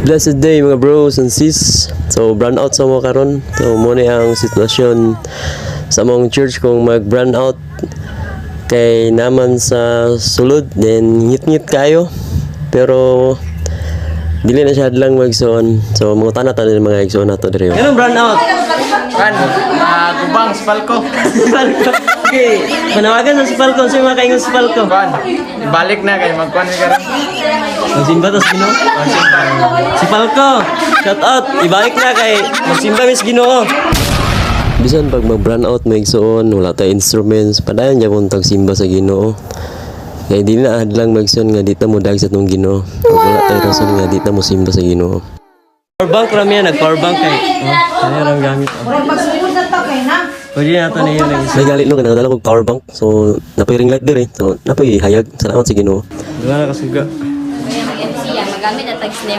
Blessed day mga bros and sis. So brand out sa mo karon. So mo ni ang sitwasyon sa mong church kung mag brand out kay naman sa sulod then ngit-ngit kayo. Pero dili na siya lang magsuon. So mga tanatan mga igsoon nato diri. Kanang brand out? Gubang, Spalco. Spalco. Okay. Panawagan sa Spalco. Sino mga kaingon sa Spalco? Ibalik na kayo, magkuhan ka rin. Magsimba tas Ginoo. Si Falco, shout out. Ibalik na kay magsimba mis Ginoo. Bisan pag mag-brand out may igsoon, wala tay instruments, padayon ja puntag simba sa Ginoo. Kaya di na adlang magsuon nga dita mo dag sa tong Ginoo. Wala tay rason nga dita mo simba sa Ginoo. Power bank ram yan, nag-power bank kay. Kaya ram gamit. Magsunod na to kay na. Pwede na ito na yun. May galit no, kanang kong power bank. So, napay ring light dire. So, napay hayag. Salamat sa Ginoo. Wala na kasuga. Kaya mag-MC yan, magamit na tag-snare.